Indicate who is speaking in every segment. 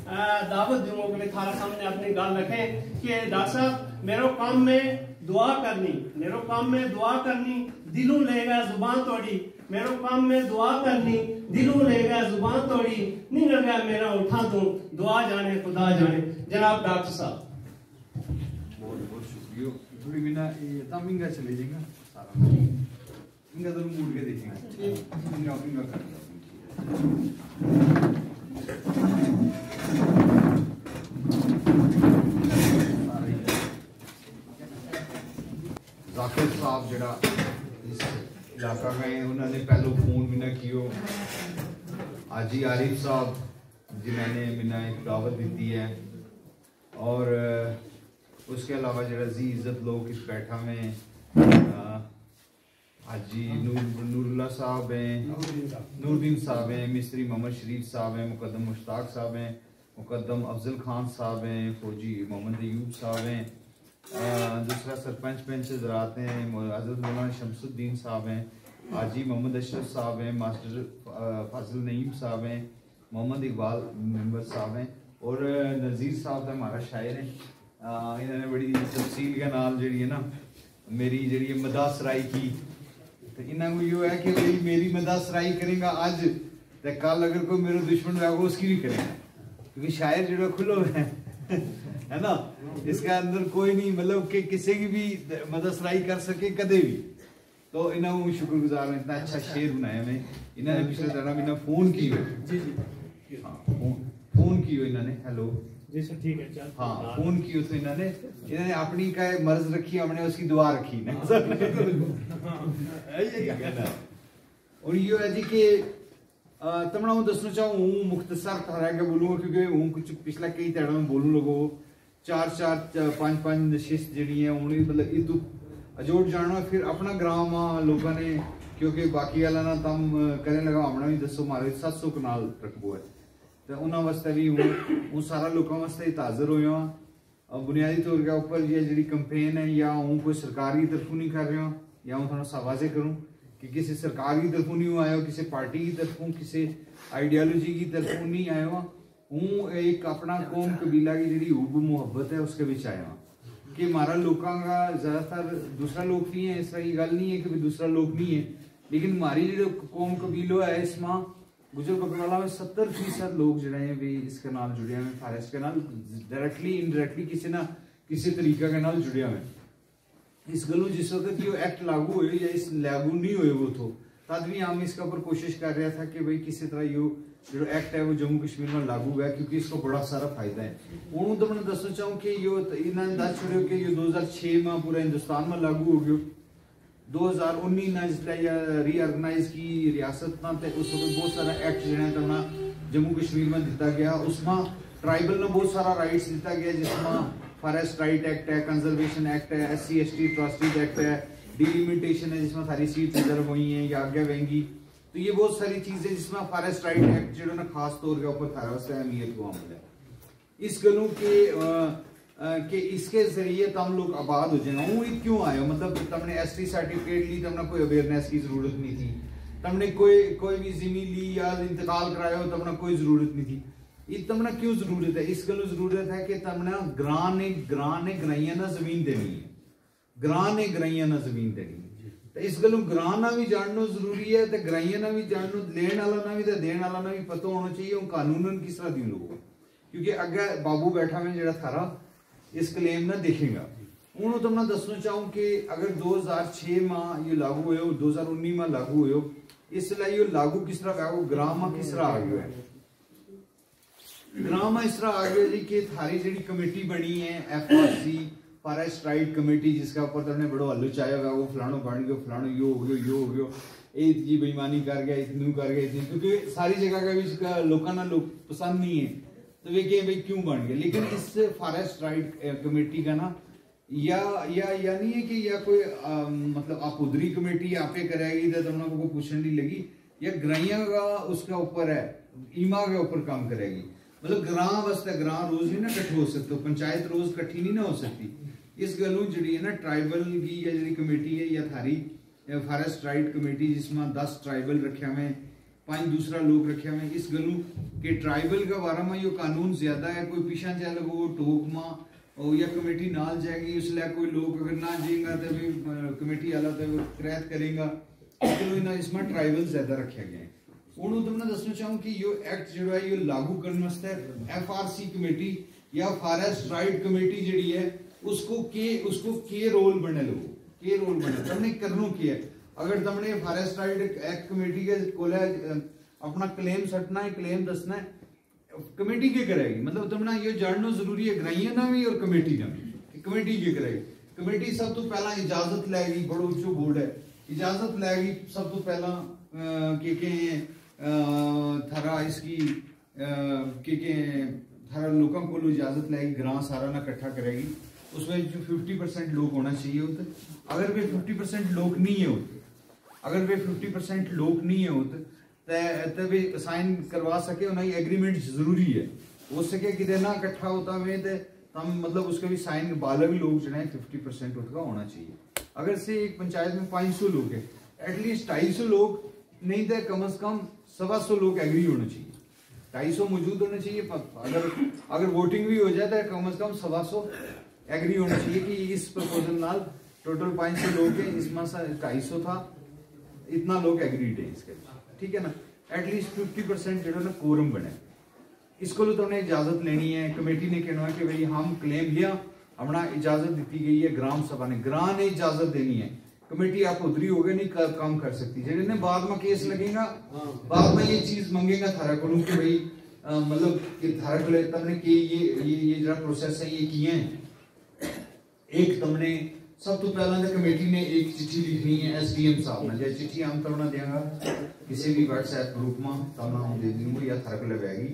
Speaker 1: दावत दूंगा कि थारा सामने अपनी गल रखें कि डॉक्टर साहब मेरो काम में दुआ करनी, मेरो काम में दुआ करनी, दिलों ले गया जुबान तोड़ी, मेरो काम में दुआ करनी, दिलों ले गया जुबान तोड़ी, नहीं लग गया मेरा उठा दूं, दुआ जाने खुदा जाने। जनाब डॉक्टर साहब
Speaker 2: बहुत बहुत शुक्रिया। थोड़ी बिना ये तमिंगा चले जाएगा सारा इनका तो मूड के देखेंगे इनका कर जाकिर साहब जरा इस इलाका में उन्होंने पहले फोन भी ना कियो। हाजी आरिफ साहब जिन्होंने मैंने एक दावत दी है और उसके अलावा जरा जी इज्जत लोग इस बैठा में हाजी नूरुल्लाह साहब हैं, नूरुद्दीन साहब हैं, मिस्त्री मोहम्मद शरीफ साहब हैं, मुकद्दम मुश्ताक साहब हैं, मुकद्दम अफजल खान साहब हैं, फौजी मोहम्मद अयूब साहब हैं, दूसरा सरपंच पंच हजरात हैं, हज़रत मौलाना शमसुद्दीन साहब हैं, हाजी मोहम्मद अशरफ साहब हैं, मास्टर फाजिल नईम साहब हैं, मोहम्मद इकबाल मेंबर साहब हैं और नज़ीर साहब तो हमारा शायर है। इन्होंने बड़ी तफसील के नाल जी है ना मेरी जी मदासराई की, तो इन्होंने यो है कि भाई मेरी मदासराई करेगा आज तो कल अगर कोई मेरा दुश्मन होगा उसकी भी करेगा, क्योंकि शायर जो खुलो है ना, इसके अंदर कोई नहीं मतलब कि किसी की भी मददसराई कर सके कदे भी। तो इन्होंने शुक्रगुजार इतना अच्छा शेर बनाया मैं। इन्होंने पिछले दिनों मैंने फोन की जी जी हाँ फोन की इन्होंने हेलो
Speaker 1: जी सर ठीक है चल
Speaker 2: हाँ फोन की तो इन्होंने अपनी का मर्ज रखी, हमने उसकी दुआ रखी ना और ये है जी कि तमना हूँ दसना चाहूँ हूँ मुख्तसर ठहरा के बोलूँगा क्योंकि हूँ कुछ पिछला कई तैड़ा में बोलूँ लोगों 4-4-5-5 नशिस्त जी है उन्हें मतलब इदू अजोड़ जाना फिर अपना ग्राम लोगों ने क्योंकि बाकी वाला ना तम करें लगा हमने भी दसो मारे 700 कनाल रकबो है तो उन्होंने वास्ते भी हूँ सारा लोगों वास्ते हाजिर हो बुनियादी तौर के ऊपर ये जी कंपेन है या हूँ कोई सरकार की तरफों नहीं कर रहे हो या हूँ थोड़ा वाजे करूँ कि किसी सरकार की तरफों नहीं आयो, किसी पार्टी की तरफों, किसी आइडियोलॉजी की तरफों नहीं आया हूँ, एक अपना कौम कबीला की जी हुब मुहब्बत है उसके बीच आया कि हमारा लोगों का ज़्यादातर दूसरा लोग नहीं है, इस तरह की गल नहीं है कि भी दूसरा लोग नहीं है, लेकिन हमारी जो कौम कबीलो है इसमें गुजर बकरवाला में 70% लोग जो है भी इसके नाल जुड़े हुए फॉरेस्ट के नाल डायरेक्टली इनडायरेक्टली किसी ना किसी तरीका के नाल जुड़े हुए। इस गलों जिस वक्त ये एक्ट लागू हुए या इस लागू नहीं हुए वो तो तद भी हम इसके ऊपर कोशिश कर रहा था कि भाई किसी तरह यो जो एक्ट है वो जम्मू कश्मीर में लागू हुआ क्योंकि इसको बड़ा सारा फायदा है। हूँ तो मैं दसना चाहूँ कि यो इन्होंने दस छोड़ो कि यो 2006 में पूरा हिंदुस्तान में लागू हो गयो। 2019 ना जिसलिए रीऑर्गेनाइज की रियासत ना तो उस वक्त बहुत सारा एक्ट जो है तो जम्मू कश्मीर में दिता गया, उसमें ट्राइबल ने बहुत सारा राइट्स दिता गया जिसमें फॉरेस्ट राइट एक्ट है, कंजर्वेशन एक्ट है, SC/ST ट्रस्टीज एक्ट है, डिलिमिटेशन है जिसमें सारी सीट रिजर्व हुई हैं या आगे बहेंगी, तो ये बहुत सारी चीजें जिसमें फॉरेस्ट राइट एक्ट जो ना खास तौर के ऊपर थारा वास्ते अहमियत हुआ है। इस गलों के इसके जरिए तम लोग आबाद हो जाए हूँ क्यों आयो मतलब तुमने ST सर्टिफिकेट ली, तुमने कोई अवेयरनेस की जरूरत नहीं थी, तुमने कोई भी जमीन ली या इंतकाल कराया हो तुमने कोई जरूरत नहीं थी, ये तमना क्यों जरूरत है? इस गलो जरूरत है कि तमना ग्रां ने ग्राइया ना जमीन देनी है, ग्रां ने ग्राइया ना जमीन देनी है, तो इस गलो ग्रां ना भी जानना जरूरी है तो ग्राइया ना भी जानना, लेने वाला ना भी तो देने वाला ना भी पता होना चाहिए कानूनन किस तरह दी लोगों, क्योंकि अगर बाबू बैठा में जरा थारा इस क्लेम ना देखेगा। हूँ तुमने दसना चाहूँ कि अगर 2006 में ये लागू हुए 2019 में लागू हुए इसलिए ये लागू किस तरह ग्राम में किस तरह आ गया है? ग्राम इस तरह आ गया जी कि थारी जी कमेटी बनी है FRC फॉरेस्ट राइट कमेटी जिसका ऊपर तुमने बड़ो हल्लू चाहे होगा वो फलानो बन गयो, फलानो यो हो गयो ये बेईमानी कर गया, इतनी कर गया इतनी, क्योंकि सारी जगह का भी लोगों ना लोग पसंद नहीं है तो वे कहें भाई क्यों बन गया। लेकिन इस फॉरेस्ट राइट कमेटी का ना या नहीं है कि या कोई मतलब आप उधरी कमेटी आपे करेगी तो तुमने को पूछने नहीं लगी, या ग्राइया का उसका ऊपर है ईमा के ऊपर काम करेगी, मतलब ग्रां वास्ते ग्रां रोज नहीं ना कट्ठे हो सकते, पंचायत रोज कट्ठी नहीं ना हो सकती। इस गलों जी है ना ट्राइबल की या जी कमेटी है या थारी फॉरेस्ट राइट कमेटी जिसमें 10 ट्राइबल रखे हुए 5 दूसरा लोग रखे हुए इस गलू के ट्राइबल का बारे में यो कानून ज्यादा है, कोई पीछा चल वो टोक मां और या कमेटी नाल जाएगी इसलिए कोई लोग अगर ना जाएगा तो भी कमेटी वाला तो क्रैत करेगा, तो इसमें ट्राइबल ज्यादा रखे गए हैं। उन्होंने तुमने दसना चाहूँ कि यो एक्ट जो है यो लागू करने वास्ते FRC कमेटी या फॉरेस्ट राइट कमेटी जी है उसको के रोल बने लोग के रोल बने तुमने करनो की है। अगर तुमने फॉरेस्ट राइट एक्ट कमेटी के कोले अपना क्लेम सटना है, क्लेम दसना है, कमेटी के करेगी, मतलब तुमने ये जानना जरूरी है ग्राइया ना भी और कमेटी ना भी, कमेटी के करेगी। कमेटी सब तो पहला इजाजत लेगी, बड़ा उच्चो बोर्ड है, इजाजत लेगी सब तो पहला के थारा इसकी के थारा लोगों को इजाजत लेगी, ग्रां सारा ना इकट्ठा करेगी, उसमें जो 50% लोग होना चाहिए होते। अगर वे 50% लोग नहीं है होते, अगर वे 50% लोग नहीं है होते तो वे साइन करवा सके, उन्हें एग्रीमेंट जरूरी है, हो सके कि ना इकट्ठा होता हुए तो हम मतलब उसके भी साइन बालग लोग जो है 50% उसका होना चाहिए। अगर से एक पंचायत में 500 लोग है, एटलीस्ट 250 लोग नहीं तो कम से कम 125 लोग एग्री होना चाहिए, 250 मौजूद होना चाहिए। अगर वोटिंग भी हो जाए तो कम से कम 125 एग्री होना चाहिए कि इस प्रपोजल नाल टोटल 500 लोग हैं, इसमें से 250 था, इतना लोग एग्रीड है इसके, ठीक है ना। एटलीस्ट 50% जो ना कोरम बने, इसको तो तुमने इजाजत लेनी है। कमेटी ने कहना है कि भाई हम क्लेम लिया, अपना इजाजत दी गई है ग्राम सभा ने, ग्रां ने इजाजत देनी है, कमेटी आप उधरी हो गए नहीं काम कर सकती। जेने बाद में केस लगेगा, बाद में ये चीज मंगेगा थारा को कि भाई मतलब कि थारा को तुमने कि ये जरा प्रोसेस है ये किए हैं। एक तुमने सब तो पहला तो कमेटी ने एक चिट्ठी लिखनी है SDM साहब ने, जैसे चिट्ठी हम तमना देंगे किसी भी व्हाट्सएप ग्रुप में तमना हम दे दूंगा या थारा को लगेगी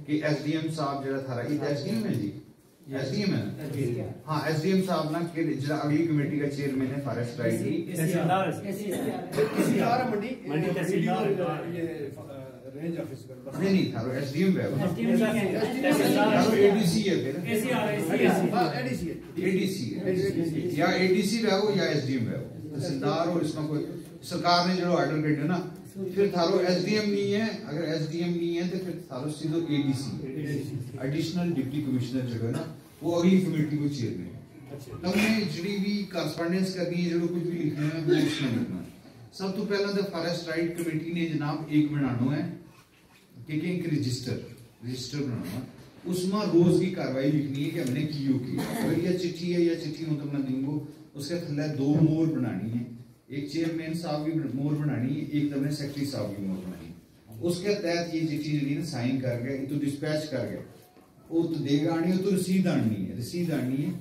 Speaker 2: कि SDM साहब जरा थारा ये SDM है जी, SDM है हाँ, SDM साहब ना कि जरा अगली कमेटी का चेयरमैन है फॉरेस्ट राइट की नहीं थारो SDM है, ADC है फिर ADC या ADC रहो या SDM रहो, तहसीलदार और इसमें कोई सरकार ने जो ऑर्डर कर दिया ना, फिर थारो SDM नहीं है, अगर SDM नहीं है तो फिर थारो सीधो ADC एडिशनल डिप्टी कमिश्नर जो है ना, वो अगली कमेटी को चेयरमैन है। तुमने जी भी करस्पॉन्डेंस करनी है, जो कुछ भी लिखना है वो उसमें लिखना है। सब तो पहला तो फॉरेस्ट राइट कमेटी ने जनाब एक बनाना है कि एक रजिस्टर बनाना, उसमें रोज की कार्रवाई लिखनी है कि हमने की। अगर यह चिट्ठी है या चिट्ठी हो तो मैं दूंगा, उसके थल्ले 2 मोहर बनानी है, एक चेयरमैन साहब की मोहर बनानी है, एक तुमने सेक्रेटरी साहब की मोहर बनानी है। उसके तहत ये चिट्ठी जी ना साइन कर गए तो डिस्पैच कर गए, वो तो देगा आनी है, तो रसीद आनी है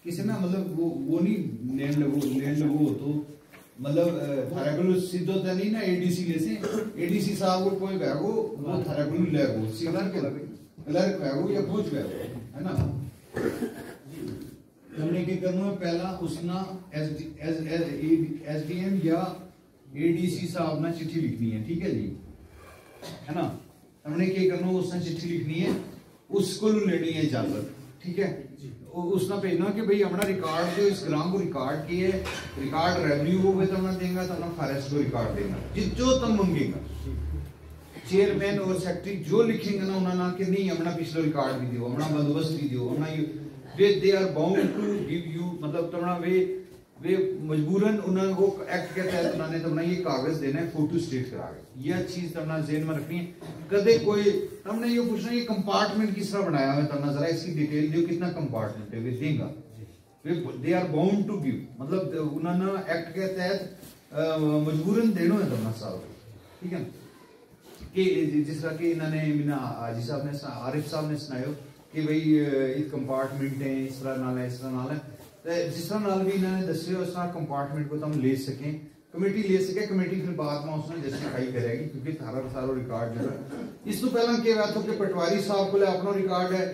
Speaker 2: किसी ना, मतलब वो नहीं लेन लगो तो मतलब थारा को सीधो तो नहीं ना ADC ले से, ADC साहब को कोई बैगो वो थारा को ले गो सीधा के क्लर्क बैगो या कुछ बैगो है ना। हमने क्या करना है, पहला उसना SDM या ADC साहब ना चिट्ठी लिखनी है, ठीक है जी, है ना। हमने क्या करना है, उसने चिट्ठी लिखनी है, उसको लेनी है इजाजत, ठीक है। उसने भेजना कि भाई हमारा रिकॉर्ड जो इस ग्राम को रिकॉर्ड किए, रिकॉर्ड रेवेन्यू को तो हमने देगा, तो हमने फॉरेस्ट को रिकॉर्ड देगा, जो तुम मंगेगा। चेयरमैन और सेक्रेटरी जो लिखेंगे ना उन्होंने कि नहीं हमारा पिछला रिकॉर्ड भी दियो, हमारा बंदोबस्त भी दियो, हमारा they are bound to give you, मतलब तुम्हारा वे मजबूरन उन्होंने वो एक्ट के तहत उन्होंने तुमने ये कागज देना है फोटो स्टेट करा के, यह चीज तुमने जेहन में रखनी है। कदे कोई हमने ये पूछना ये कंपार्टमेंट किस तरह बनाया हुआ है, तुमने जरा इसकी डिटेल दियो, कितना कंपार्टमेंट है वे देगा, they are bound to give, मतलब उन्होंने एक्ट के तहत मजबूरन देना है तुमने सारा, ठीक है। कि जिस तरह के इन्होंने हाजी साहब ने आरिफ साहब ने सुनायो कि भाई एक कंपार्टमेंट है इस तरह नाल है, इस तरह नाल है, जिस तरह नाल भी इन्होंने दसे उस तरह कंपार्टमेंट को हम ले सकें, कमेटी ले सके, कमेटी फिर बाद में उसने जस्टिफाई करेगी क्योंकि थारा सारा रिकॉर्ड जो है। इस तो पहला क्या बात हो कि पटवारी साहब को अपना रिकॉर्ड है,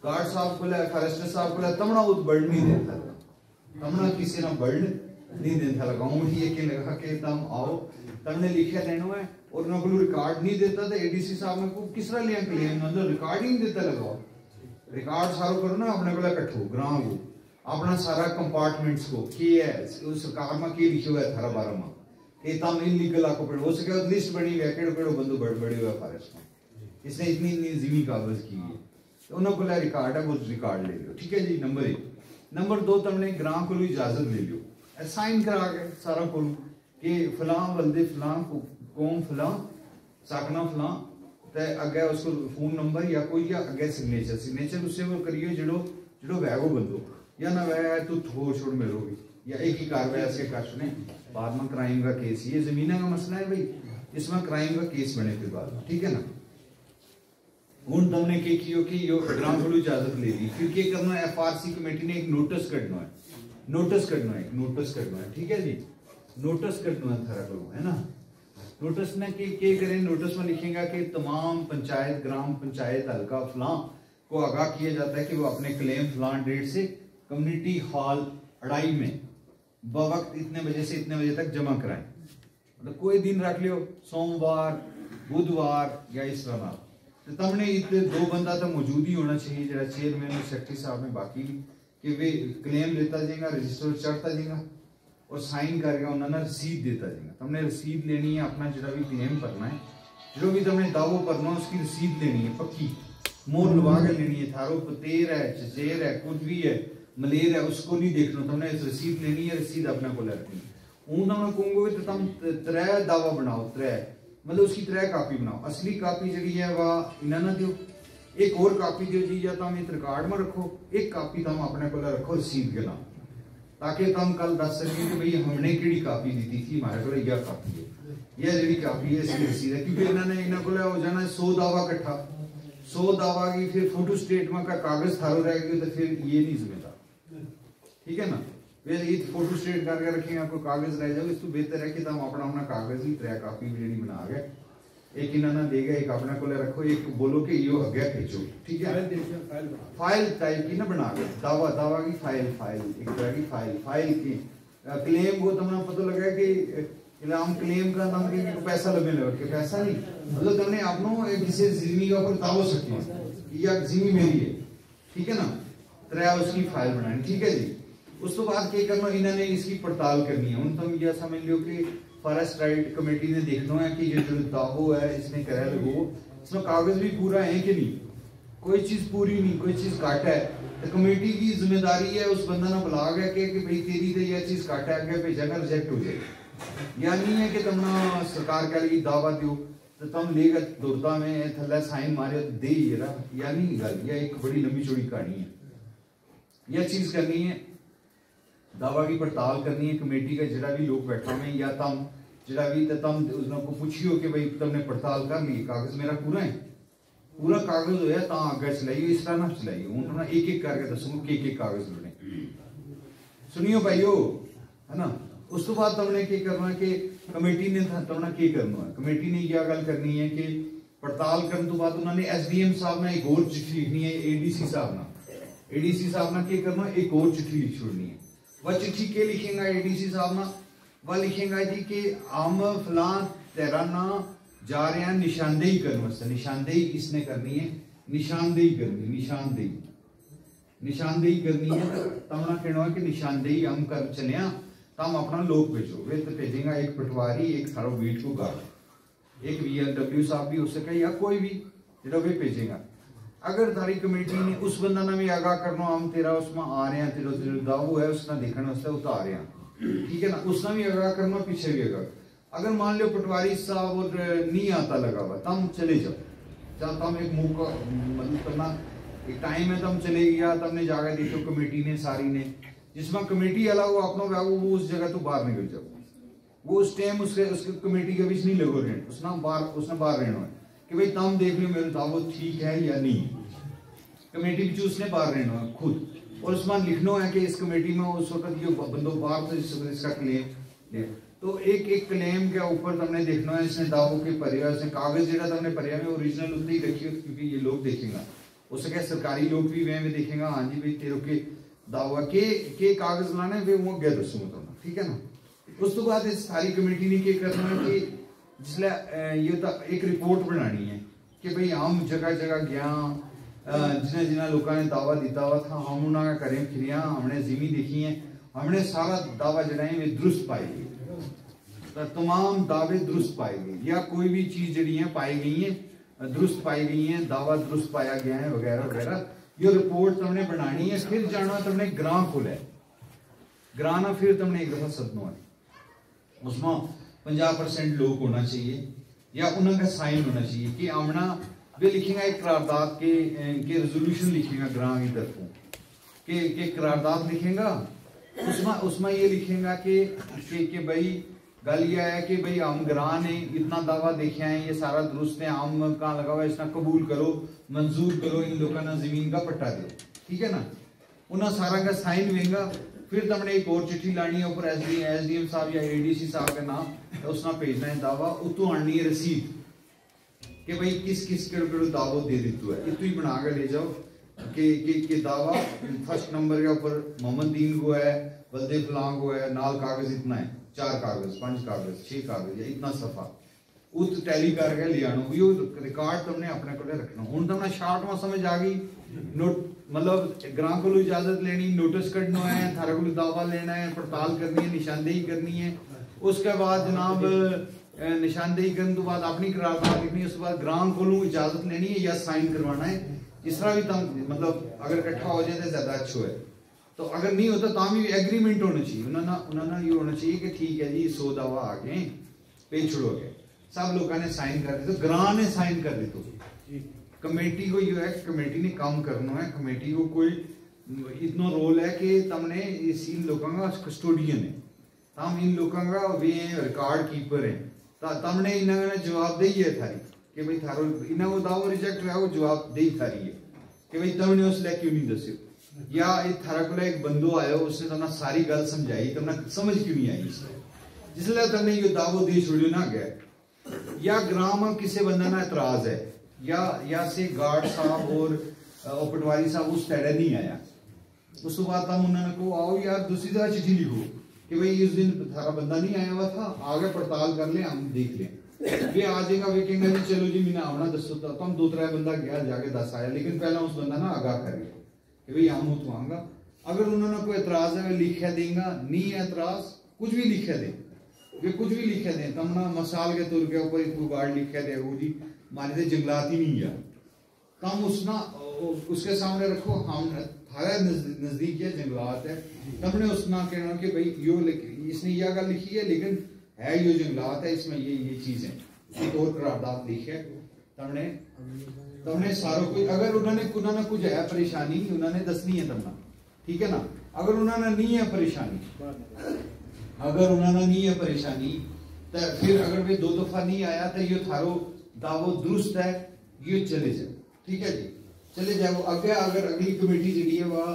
Speaker 2: गार्ड साहब को फॉरेस्टर साहब को तमना वो बर्ड नहीं देता, तमना किसी ना बर्ड नहीं देता, गाँव में ये लगा के तम आओ तुमने लिखे देना है और उन्होंने रिकॉर्ड नहीं देता, तो ADC साहब ने को किस तरह लिया क्लेम, मतलब रिकॉर्ड ही नहीं देता, लगाओ रिकॉर्ड सारो करो ना अपने को कट्ठो ग्राम को अपना सारा कंपार्टमेंट्स को की है सरकार में की लिखे हुआ है थारा बारे में, कि तम इलीगल आपको पड़े हो सके लिस्ट बनी हुई है केड़ो केड़ो बंदो बड़े हुए फॉरेस्ट में इसने इतनी इतनी ज़मीन काबज की है तो उन्होंने को रिकॉर्ड है वो रिकॉर्ड ले लो ठीक है जी। नंबर 1 नंबर 2 तुमने ग्रां को इजाजत ले लो साइन करा के सारा को कि फलां बंदे फलां कौम फलां साकना फलां ते अगे उसको फोन नंबर या कोई या अगे सिग्नेचर उससे वो करियो जड़ो जड़ो वैगो बंदो या ना वह तू छोड़ छोड़ मिलोगी या एक ही कार्रवाई ऐसे कर ने बाद में क्राइम का केस ये जमीन का मसला है भाई इसमें क्राइम का केस बने फिर बाद में ठीक है ना। हुण तुमने के कियो कि यो ग्रां को इजाजत ले ली फिर क्या करना है एफआरसी कमेटी ने एक नोटिस कटना है नोटिस करना है ठीक है जी। नोटिस करना है थारा को है ना। नोटिस में के करें नोटिस में लिखेगा कि तमाम पंचायत ग्राम पंचायत हल्का फलां को आगाह किया जाता है कि वो अपने क्लेम फलां डेट से कम्युनिटी हॉल अड़ाई में बवक्त इतने बजे से इतने बजे तक जमा कराएं। मतलब कोई दिन रख लियो सोमवार बुधवार या इस तरह तो तुमने इतने 2 बंदा तो मौजूद ही होना चाहिए जरा चेयरमैन और सेक्रेटरी साहब में बाकी कि वे क्लेम लेता जाएगा रजिस्टर चढ़ता जाएगा और साइन करके उन्होंने रसीद देता जाएगा। तुमने रसीद लेनी है अपना जो भी क्लेम करना है जो भी तुमने दावो करना है उसकी रसीद लेनी है पक्की मोर लगा के लेनी है थारो पतेर है चचेर है कुछ भी है मलेर है उसको नहीं देखना तुमने रसीद लेनी है रसीद अपने को रखनी हूं तुम कहूंगे तो तुम 3 दावा बनाओ 3 मतलब उसकी 3 कापी बनाओ असली कापी जी है वह इन्हें ना दो एक और कापी दो जी या तुम एक रिकॉर्ड में रखो एक कापी तुम अपने को रखो रसीद के नाम ताकि तुम कल दस सकें कि भाई हमने केड़ी कापी दी थी हमारे को यह कापी है यह जी कापी है इसकी रसीद है क्योंकि इन्होंने इन्होंने को हो जाना 100 दावा इकट्ठा 100 दावा की फिर फोटो स्टेटमेंट का कागज थारो रहेगी तो फिर ये नहीं जिम्मेदार ठीक है ना। फिर ये फोटो स्टेट करके रखेंगे आपको कागज रह जाओगे इसको बेहतर है कि तुम अपना अपना कागज ही 3 कापी भी बना गए एक इन्होंने देगा एक अपने को रखो एक बोलो कि यो अगे भेजो ठीक है। फाइल टाइप की ना बना के दावा की फाइल एक तरह की फाइल की क्लेम को तुमने पता लगा कि हम क्लेम का नाम कि पैसा लगने लगा कि पैसा नहीं मतलब तुमने अपनों किसी जिम्मी का ऊपर दावो सकती या जिम्मी मेरी है ठीक है ना। 3 उसकी फाइल बनानी ठीक है जी। उस तो बाद क्या करना इन्होंने इसकी पड़ताल करनी है तुम यह समझ लो कि फॉरेस्ट राइट कमेटी ने देखना है कि ये जो दावो है इसने करा लगो इसमें कागज भी पूरा है कि नहीं कोई चीज पूरी नहीं कोई चीज काट है तो कमेटी की जिम्मेदारी है उस बंदा ने बुला गया कि भाई तेरी तो यह चीज काटा है आगे भेजा रिजेक्ट हो जाए या नहीं है कि तुम सरकार के लिए दावा दो तो तुम लेगा दुर्दा में थल्ला साइन मारे दे या नहीं गल यह एक बड़ी लंबी चौड़ी कहानी है। यह चीज करनी है दावा की पड़ताल करनी है कमेटी का जरा भी लोग बैठा हुए या तुम जरा भी तुम उनको पूछियो कि भाई तुमने पड़ताल कर ली कागज मेरा पूरा कागज होया ता आगे चलाइयो इस तरह ना चलाइयो हूं एक एक करके दसूंगा के कागज लड़े सुनियो भाइयों है ना। उस तो बाद तुमने क्या करना कि कमेटी ने तुमने क्या करना है कमेटी ने यह गल करनी है कि पड़ताल करने तो बाद उन्होंने एसडीएम साहब ने एक और चिट्ठी लिखनी है एडीसी साहब ने क्या करना एक और चिट्ठी लिख छोड़नी है। वह चिट्ठी के लिखेगा एडीसी साहब ना वह लिखेगा जी कि हम फलां तेरा ना जा रहे हैं निशानदेही करने वास्ते निशानदेही इसने करनी है निशानदेही करनी है तमना कहना है कि निशानदेही हम कर चले तम अपना लोग भेजो वे तो भेजेगा एक पटवारी एक थारो बीट को गार्ड एक VLW साहब भी हो सके या कोई भी जो वे भेजेगा। अगर थारी कमेटी ने उस बंदा ने भी आगाह करना हम तेरा उसमें आ रहे हैं तेरा दावो है उसने देखने वास्ते उतार रहे हैं ठीक है ना उसने भी आगाह करना पीछे भी आगाह अगर मान लो पटवारी साहब और नहीं आता लगा हुआ तम चले जाओ जब तम एक मौका मतलब करना एक टाइम है तम चले गया तुमने जाकर देखो कमेटी ने सारी ने जिसमें कमेटी अलावा वो अपना वो उस जगह तो बाहर निकल जाओ वो उस टाइम उसके कमेटी के बीच नहीं लगो रहने उसने बाहर रहना है कि भाई तुम देख लो मेरे दावो ठीक है या नहीं कमेटी भी उसने बाहर रहना है खुद और उसमें लिखना है कि इस कमेटी में उस वक्त ये बंदो बाहर तो इसका क्लेम तो एक क्लेम के ऊपर तुमने देखना है इसने दावो के परिया उसने कागज जो तुमने परिया में ओरिजिनल उतने ही रखी क्योंकि ये लोग देखेगा हो सके सरकारी लोग भी वे देखेगा हाँ जी भाई तेरे के दावा के कागज लाने वे वो गया दसूंगा तुम ठीक है ना। उस तो बाद इस सारी कमेटी ने क्या करना है कि जिसले ये तो एक रिपोर्ट बनानी है कि भाई हम जगह जगह गया जिन्हें लोगों ने दावा दिता हुआ था हम उन्होंने करें फिरिया हमने जिमी देखी है हमने सारा दावा जड़ा है दुरुस्त पाई तमाम दावे दुरुस्त पाए गए या कोई भी चीज जड़ी है पाई गई है दुरुस्त पाई गई है, दावा दुरुस्त पाया गया है वगैरह वगैरह, ये रिपोर्ट तुमने बनानी है। फिर जाना तुमने ग्रां को है, ग्रां ना फिर तुमने एक दफा सदनो है, उसमें 50% लोग होना चाहिए या उनका साइन होना चाहिए कि आमना वे लिखेगा एक करारदाद के रेजोल्यूशन लिखेगा ग्रां की तरफों के करारदाद लिखेगा, उसमें ये लिखेगा कि भाई गल यह है कि भाई हम ग्रां ने इतना दावा देखे हैं, ये सारा दुरुस्त है, हम कहाँ लगा हुआ है, इसना कबूल करो, मंजूर करो, इन लोगों ने जमीन का पट्टा दो, ठीक है ना। उन्हें सारा का साइन हुएगा। फिर तुमने एक और चिट्ठी लानी है ऊपर एसडीएम साहब या एडीसी साहब का नाम, तो उसना भेजना है दावा, उतो आनी है रसीद कि भाई किस किस के दावो दे दितु है, इतु ही बना के ले जाओ कि दावा फर्स्ट नंबर के ऊपर मोहम्मद दीन को है, बलदेव फलांग को है, नाल कागज इतना है, 4 कागज 5 कागज 6 कागज या इतना सफा उत टैली करके ले आनो, यो रिकॉर्ड तुमने अपने को रखना। हुन तुमने शॉर्ट में समझ आ गई, नोट मतलब ग्रां को इजाजत लेनी, नोटिस कटना है, थारे को दावा लेना है, पड़ताल करनी है, निशानदेही करनी है, उसके बाद जनाब निशानदेही करने तो बाद अपनी करारदाद लिखनी है, उसके बाद ग्रां को इजाजत लेनी है या साइन करवाना है। इस तरह भी तुम मतलब अगर इकट्ठा हो जाए तो ज्यादा अच्छा है, तो अगर नहीं होता तो भी एग्रीमेंट होना चाहिए, उन्होंने ये होना चाहिए कि ठीक है जी 100 दावा आ गए पे छोड़ो गए, सब लोगों ने साइन कर दी, तो ग्रां ने साइन कर दी, तो कमेटी को ये है, कमेटी ने काम करना है, कमेटी को कोई इतना रोल है कि तुमने इन लोगों का कस्टोडियन है, तम इन लोगों का वे रिकॉर्ड कीपर है, तुमने इन्होंने जवाबदेही है थारी कि भाई थारो इन्हों को दावा रिजेक्ट हुआ, वो जवाबदेही थारी है कि भाई तुमने उसले क्यों नहीं दस्यो, या थारा को एक बंदो आयो उसने तुमने सारी गल समझाई, तुमने समझ क्यों नहीं आई जिसले तुमने ये दावो दे छोड़ियो ना गया, या ग्राम में किसी बंदा ना एतराज है या से गार्ड साहब और पटवारी साहब उस तरह नहीं आया, उस बाद तुम उन्होंने को आओ यार दूसरी तरह चिट्ठी लिखो कि भाई इस दिन थारा बंदा नहीं आया हुआ था, आगे पड़ताल कर ले, हम देख लें, वे आ जाएगा, वे कहेंगे जी चलो जी मैंने आना दसो, तो हम 2-3 बंदा गया जाके 10 आया, लेकिन पहला उस बंदा ना आगाह कर गया कि भाई हम तो आऊंगा। अगर उन्होंने कोई एतराज है लिखा देगा, नहीं है एतराज कुछ भी लिखा दे, वे कुछ भी लिखा दे, तम ना मसाल के तौर के ऊपर कोई गार्ड लिखा दे वो जी मारे तो जंगलात ही नहीं है, तम उसके सामने रखो, हम थारा नजदीक है जंगलात है, तुमने उसना कहना कि भाई यो इसने यह गल लिखी है लेकिन है यो जंगलात है, इसमें ये चीज है, एक और करारदाद लिखे तुमने सारों को, अगर उन्होंने कुछ है परेशानी उन्होंने दसनी है तुमने, ठीक है ना। अगर उन्होंने नहीं है परेशानी, अगर उन्होंने नहीं है परेशानी तो फिर अगर वे 2 दफा नहीं आया तो ये थारो दावो दुरुस्त है, ये चले जाए, ठीक है जी, चले जाए। वो आगे अगर अगली कमेटी जी है वह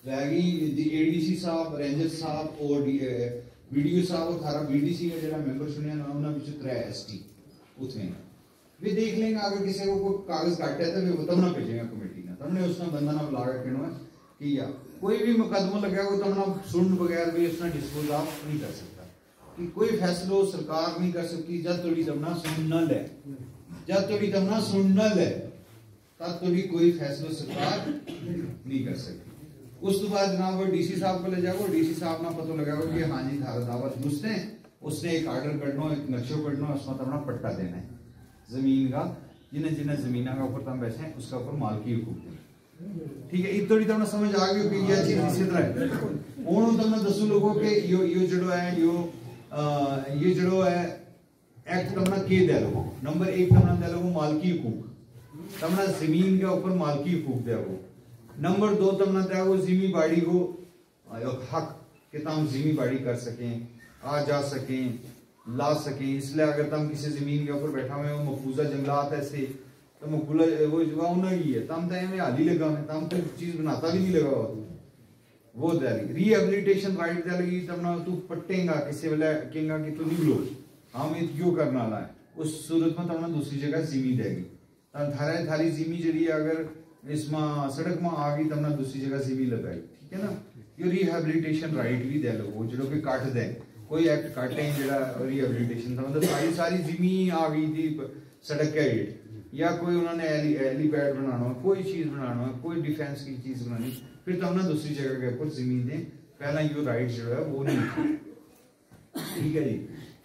Speaker 2: रहेगी एडीसी साहब, रेंजर साहब और वीडियो साहब और थारा बीडीसी का जो मेंबर सुनिया ना उन्होंने 3 एसटी उतने वे देख लेंगे। अगर किसी को कोई कागज काटे है तो वे तब भेजेगा कमेटी ने, तमने उसने बंदा ना बुला के कहना कि या कोई भी मुकदमा लगा हो तमना सुन बगैर भी उसने डिस्पोज ऑफ नहीं कर सकता, कि कोई फैसलो सरकार नहीं कर सकती जब तोड़ी तमना सुन न ले, जब तोड़ी तमना सुन न ले तब तोड़ी कोई फैसलो सरकार नहीं कर सकती। उस तो बाद जनाब वो डीसी साहब को ले जाओ, डीसी साहब ना पता लगाओ कि हाँ जी थारा दावत उसने उसने एक आर्डर करना, एक नक्शो करना, उसमें तमना पट्टा देना है जमीन का, जिन्हें जिन्हें जमीन का ऊपर तम बैठे हैं उसका ऊपर मालकी हुकूक है, ठीक है। इतनी तमने समझ आ गई कि यह चीज इसी तरह है। उन्होंने तमने 10 लोगों के यो जड़ो है ये जड़ो है एक्ट तमना के दे लो, नंबर 1 तमना दे लो मालकी हुकूक, तमना जमीन के ऊपर मालकी हुकूक दे वो। नंबर 2 तमना दे वो जिमी बाड़ी को हक कि तम जिमी बाड़ी कर सकें, आ जा सकें, ला सकें। इसलिए अगर तुम किसी जमीन के ऊपर बैठा हुए हो मफूजा जंगलात ऐसे तो मकबूला वो जगह उन्हें ही है, तम तो में हाल ही लगा है, तम कोई चीज बनाता भी नहीं लगा हुआ, वो दे रिहेबिलिटेशन राइट दे लगी, तब ना तू पट्टेगा किसी वेले कहेगा कि तू नहीं लो हम ये क्यों करना ला है, उस सूरत में तमना दूसरी जगह जिमी देगी, तब थारी जिमी जड़ी अगर इसमें सड़क में आ गई तमना दूसरी जगह जिमी लगाई, ठीक है ना। ये रिहेबिलिटेशन राइट भी दे लो जो कि काट दे, कोई एक्ट काटे जरा रिहेबिलिटेशन था, मतलब सारी जिमी आ गई थी सड़क के हेठ, या कोई उन्होंने एलीपैड बनाना, कोई चीज बनाना, कोई डिफेंस की चीज बनानी, फिर तब ना दूसरी जगह के ऊपर जमीन दें, पहला यो राइट जो है वो नहीं, ठीक है जी।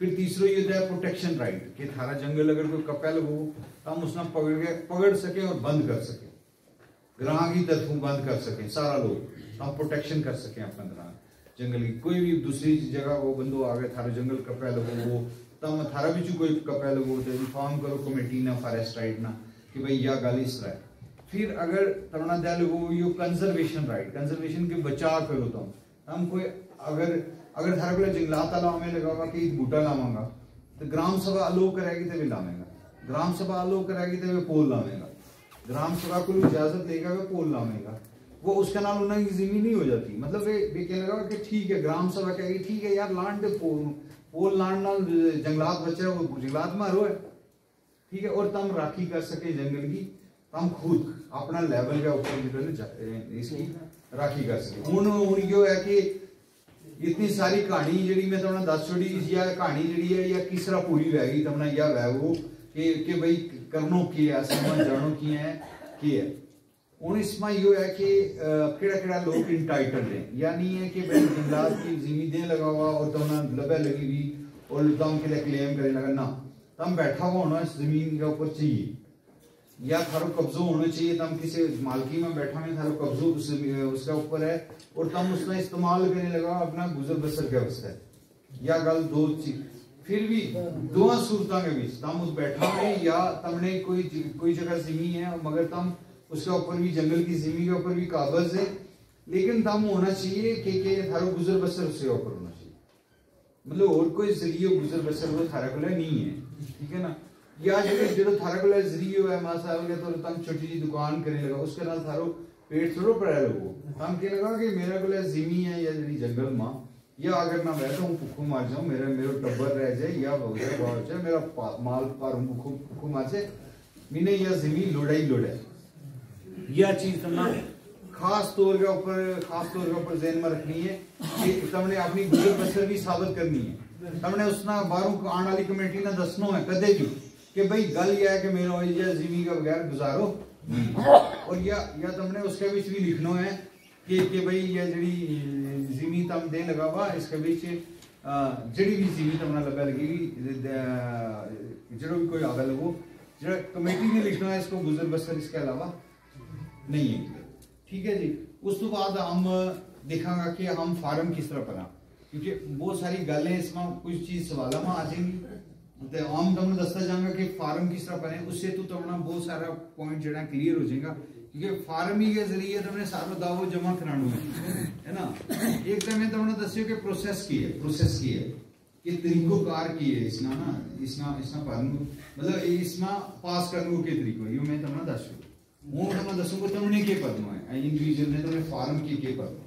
Speaker 2: फिर तीसरो ये होता है प्रोटेक्शन राइट कि थारा जंगल अगर कोई कपैल हो तो हम उसने पकड़ सके और बंद कर सके, ग्रां की तरफ बंद कर सके सारा लोग, हम प्रोटेक्शन कर सके अपना ग्रां जंगल की। कोई भी दूसरी जगह वो बंदो आ गए थारा जंगल कपैल हो वो तम थारा बिचू कोई कपैल हो तो इन्फॉर्म करो कमेटी ना फॉरेस्ट राइट ना कि भाई यह गल इस तरह है। फिर अगर तमना दे लोगो यो कंजर्वेशन राइट, कंजर्वेशन के बचाव करो तुम हम कोई अगर थारे को जंगलात आला हमें लगावा कि बूटा लावांगा तो ग्राम सभा अलो करेगी तो वे लावेगा, ग्राम सभा अलो करेगी तो वे पोल लावेगा, ग्राम सभा को इजाजत लेगा वे पोल लावेगा, वो उसके नाल उन्हें की जमीन नहीं हो जाती। मतलब वे कहने लगा कि ठीक है ग्राम सभा कहेगी ठीक है यार लांड दे पोल लांड नाल जंगलात बचे वो जंगलात मारो है ठीक है, और तम राखी कर सके जंगल की, तम खुद अपना लेवल के ऊपर जो इसकी राखी कर सके। हुन यो है कि इतनी सारी कहानी जी मैं तुमने दस छोड़ी या कहानी जी है या किस तरह पूरी रहेगी तुमने या वह वो कि भाई करनो की है समझ जानो की है। हूँ इसमें यो है कि केड़ा लोग इंटाइटल्ड है, या नहीं है कि भाई जंगलात की जमीन लगा हुआ और तुमने लबे लगी हुई और तुम के लिए क्लेम करे लगा ना, तुम बैठा हुआ होना इस जमीन के ऊपर चाहिए या थारो कब्जो होना चाहिए, तुम किसी मालकी में बैठा में थारो कब्जो उसका ऊपर है और तुम उसका इस्तेमाल करने लगा अपना गुजर बसर के वास्ते, या गल दो चीज। फिर भी दो सूरतों के बीच तुम उस बैठा है या तुमने कोई जगह जमीन है मगर तुम उसके ऊपर भी जंगल की जमीन के ऊपर भी काबज है, लेकिन तुम होना चाहिए कि थारो गुजर बसर उसके ऊपर होना चाहिए, मतलब और कोई जरिए गुजर बसर वो थारा को नहीं है, ठीक है ना। या जो थारा को जरिए है मासा हो गया तो तुम छोटी सी दुकान करने लगा उसके नाल थारो पेट थोड़ा पड़ा लोगो, हम कह लगा कि मेरा को जिमी है या जी जंगल मां या अगर ना बैठा हूँ भूखों मार जाऊं मेरा टब्बर रह जाए या बहुत जाए मेरा माल पर भूखों मार जाए मैंने यह जिमी लोड़ाई लोड़ा यह चीज तुमने खास तौर के ऊपर ज़हन में रखनी है कि तुमने अपनी गुजर बसर भी साबित करनी है, तुमने उसना बारों आने वाली कमेटी ने दसनो है कदे भी कि भाई गल यह है कि मेरा जिमी का बगैर गुजारो और या तुमने उसके बीच भी लिखना है कि भाई यह जड़ी जिमी तम दे लगा हुआ इसके बीच जड़ी भी जिमी तुमने लगा लगेगी जड़ो भी कोई आगे लगो जरा कमेटी ने लिखना है इसको गुजर बसर इसके अलावा नहीं है, ठीक है जी। उस तो बाद हम देखांगा कि हम फार्म किस तरह बना, क्योंकि बहुत सारी गलें इसमें कुछ चीज सवाल में आ जाएंगी तो हम तुमने दसता जाऊंगा कि फार्म किस तरह बने, उससे तो तुमने बहुत सारा पॉइंट जरा क्लियर हो जाएगा, क्योंकि फार्म ही के जरिए तुमने सारा दावो जमा कराना है ना। एक तो मैं तुमने दसियो कि प्रोसेस की है कि तरीकोकार की है इसना पालन मतलब इसमें पास करने के तरीको यो मैं तुमने दसो हूँ तुमने दसूंगा तुमने के पदमा है इंडिविजुअल ने तुमने फार्म की के पदमा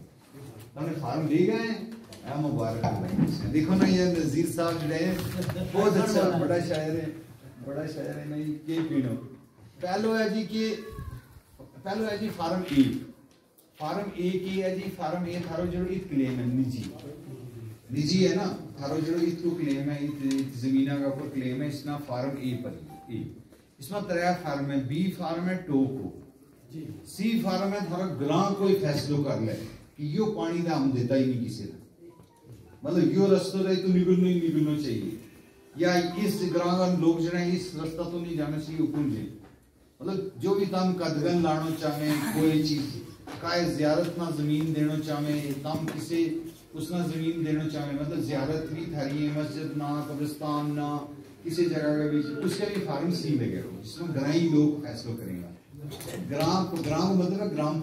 Speaker 2: तुमने फार्म दे गए मुबारक देखो ना ये नजीर साहब जो बहुत अच्छा बड़ा शायर है नहीं के पीनो पहलो है जी फार्म ए की है जी फार्म ए थारो जो क्लेम है निजी है ना, थारो जो इसको क्लेम है जमीना का ऊपर क्लेम है इसना फार्म ए पर इसमें तरह फार्म है, बी फार्म है टोको, सी फार्म है थारा ग्रां कोई फैसलो कर ले कि यो पानी का हम देता ही नहीं किसी ने, मतलब यो रास्ता तो निकलना चाहिए या इस ग्रां का लोग जो है इस रास्ता तो नहीं जाना चाहिए ऊपर जी, मतलब जो भी तम कदगन लानो चाहे कोई चीज काय जियारत ना जमीन देना चाहे तम किसी उसना जमीन देना चाहे मतलब जियारत भी थारी मस्जिद ना कब्रिस्तान ना किसी जगह का भी उसके लिए फार्म सी लगे जिसमें ग्राई लोग फैसला करेंगे। ग्राम मतलब ग्राम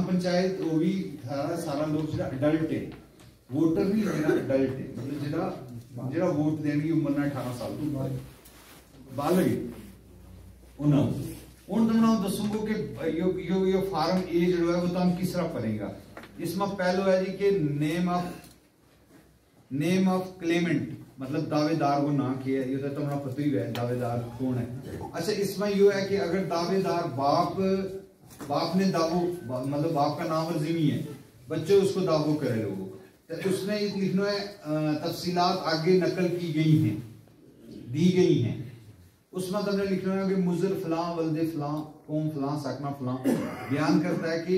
Speaker 2: पंचायत वो भी सारा लोग जो अडल्ट है वोटर भी अडल्ट है मतलब जो वोट देने की उम्र ना 18 साल तो बालग उन्होंने तुमने दसूंगा कि यो फार्म ए जो है वो तो हम किस तरह पढ़ेगा। इसमें पहलो है जी कि नेम ऑफ क्लेमेंट मतलब दावेदार को ना किया ये तो तुम्हारा पता ही है दावेदार कौन है। अच्छा इसमें यो है कि अगर दावेदार बाप ने दावो मतलब बाप का नाम और जिमी है बच्चे उसको दावो करे लोगों तो उसने लिखना है तफसीलात आगे नकल की गई हैं दी गई हैं, उसमें तुमने लिखना है कि मुजर फलां वल्दे फलां कौम फलां सकना फलां बयान करता है कि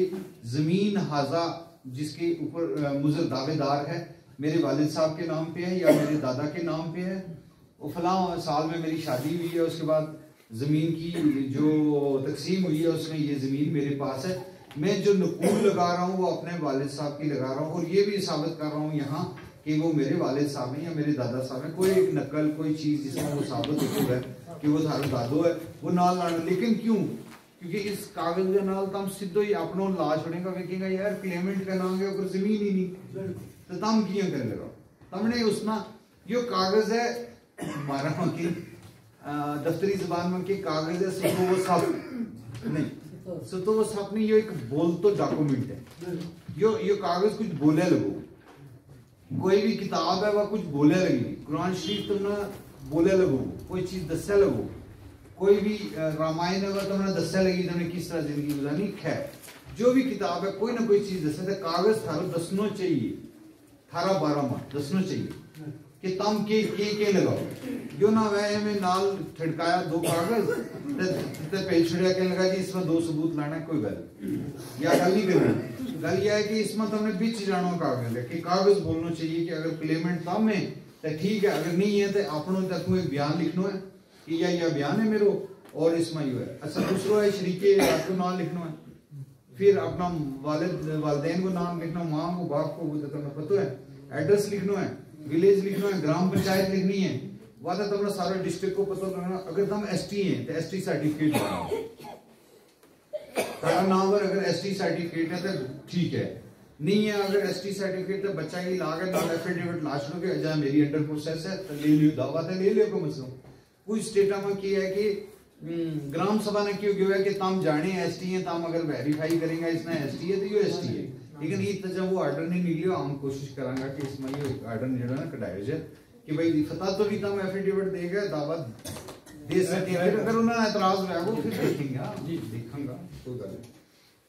Speaker 2: जमीन हाजा जिसके ऊपर मुजर दावेदार है मेरे वालिद साहब के नाम पे है या मेरे दादा के नाम पे है, वो फलां साल में मेरी शादी हुई है, उसके बाद ज़मीन की जो तकसीम हुई है उसमें ये ज़मीन मेरे पास है, मैं जो नकूल लगा रहा हूँ वो अपने वालिद साहब की लगा रहा हूँ और ये भी साबित कर रहा हूँ यहाँ कि वो मेरे वालिद साहब हैं या मेरे दादा साहब हैं। कोई एक नकल कोई चीज़ जिसमें वो साबित होता है कि वो थारा दादो है वो नाल लाना। लेकिन क्यों? क्योंकि इस कागज के नाल तम सीधो ही अपनों ला छोड़ेगा, वेखेगा यार क्लेमेंट का नाम है ऊपर जमीन ही नहीं, तो तम किया कर लेगा तमने उसना यो कागज है हमारा की दफ्तरी जबान में के कागज है सो वो सब नहीं, सो तो वो सब नहीं, यो एक बोल तो डॉक्यूमेंट है, यो कागज कुछ बोले लगो, कोई भी किताब है वह कुछ बोले लगी, कुरान शरीफ तुमने बोले लगो, कोई चीज दस्या लगो, कोई भी रामायण है वह तुमने दस्या लगी तुमने किस तरह जिंदगी गुजारनी, खैर जो भी किताब है कोई ना कोई चीज दस्या, तो कागज थारो दसनो चाहिए, थारा 12 माह दसनो चाहिए कि तम के लगाओ, जो ना वह में नाल ठड़काया 2 कागज ते पेज छड़िया के लगा जी इसमें 2 सबूत लाना, कोई गल या गल नहीं करनी, गल यह है कि इसमें तुमने बीच जानो कागज है कि कागज बोलना चाहिए कि अगर क्लेमेंट तम है तो ठीक है, अगर नहीं है तो अपनों तक एक बयान लिखना है कि यह बयान है मेरो और इसमें यू है। अच्छा दूसरा है शरीके को नाम लिखना है, फिर अपना वालिदैन को नाम लिखना, माँ को बाप को, वो तो तुम्हें पता है, एड्रेस लिखना है, विलेज लिखना है, ग्राम पंचायत लिखनी है, वादा तुम्हारा सारा डिस्ट्रिक्ट को पता लगना। अगर तुम एसटी हैं तो एसटी सर्टिफिकेट बनाओ, तारा नाम पर अगर एसटी सर्टिफिकेट है तो ठीक है, नहीं है अगर एसटी सर्टिफिकेट तो बच्चा ही ला के नाम एफिडेविट ला छोड़ो कि अजा मेरी अंडर प्रोसेस है तो ले लियो दावा तो ले लियो को मतलब। कुछ स्टेटा में क्या है कि ग्राम सभा ने क्यों गया है कि तम जाने एसटी है, तम अगर वेरीफाई करेंगे इसमें एसटी है तो ये एसटी है, लेकिन ये तो जब वो ऑर्डर नहीं निकलियो हम कोशिश करांगा कि इसमें ये ऑर्डर जो है ना कटायो जाए कि भाई फता तो भी तम एफिडेविट देगा दावा दे सके, फिर अगर उन्होंने एतराज होया वो फिर देखेंगे जी देखेंगा कोई गल।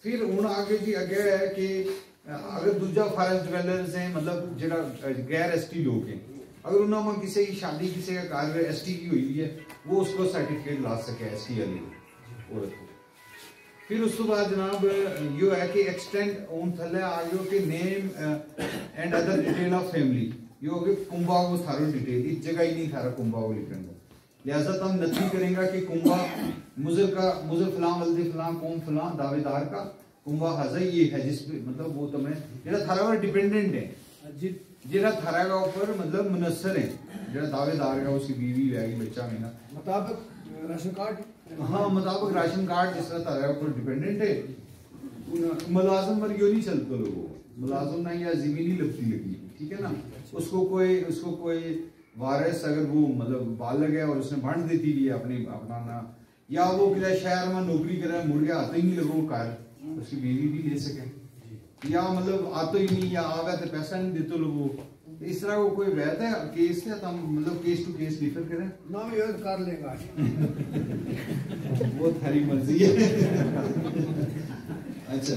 Speaker 2: फिर हूँ आगे जी अगे है कि अगर दूजा फॉरेस्ट डिवेलपर्स हैं मतलब जेड़ा गैर एसटी लोग हैं, अगर उन्होंने किसी की शादी किसी का कार्य एसटी की हुई है वो उसको सर्टिफिकेट ला सके एसटी वाली औरत को। फिर उस बाद जनाब यो है कि एक्सटेंड ऑन थले आ गयो कि name and other detail of family, यो कि कुंभा को थारो डिटेल इस जगह ही नहीं थारा कुंभा को लिखने को, लिहाजा तुम नथी करेंगे कि कुंभा मुजर फलां वल्दी फलां कौम फलां दावेदार का कुंभा हाजा ये है जिसमें मतलब वो तुम्हें जेड़ा थारा पर डिपेंडेंट है, जेड़ा थारा का ऊपर मतलब मुनस्सर है, जेड़ा दावेदार का उसकी बीवी रहेगी बच्चा में ना
Speaker 3: मुताबिक राशन कार्ड,
Speaker 2: हाँ मुताबिक राशन कार्ड जिस तरह थारा ऊपर डिपेंडेंट है, मुलाजिम पर यो नहीं चलते लोगों, मुलाजिम ना या ज़मीनी लपटी लगी ठीक है ना, उसको कोई वारिस अगर वो मतलब बालग है और उसने बांट देती भी है अपना ना, या वो किसी शहर में नौकरी करे मुड़ गया आते ही नहीं लगो कार उसकी बीवी भी ले सके, या मतलब आते ही नहीं या आवे तो पैसा नहीं देते लोगों, इस तरह को कोई वैध है केस है तो मतलब केस टू केस डिफर करें
Speaker 3: ना भी कर लेगा
Speaker 2: वो थारी मर्जी है। अच्छा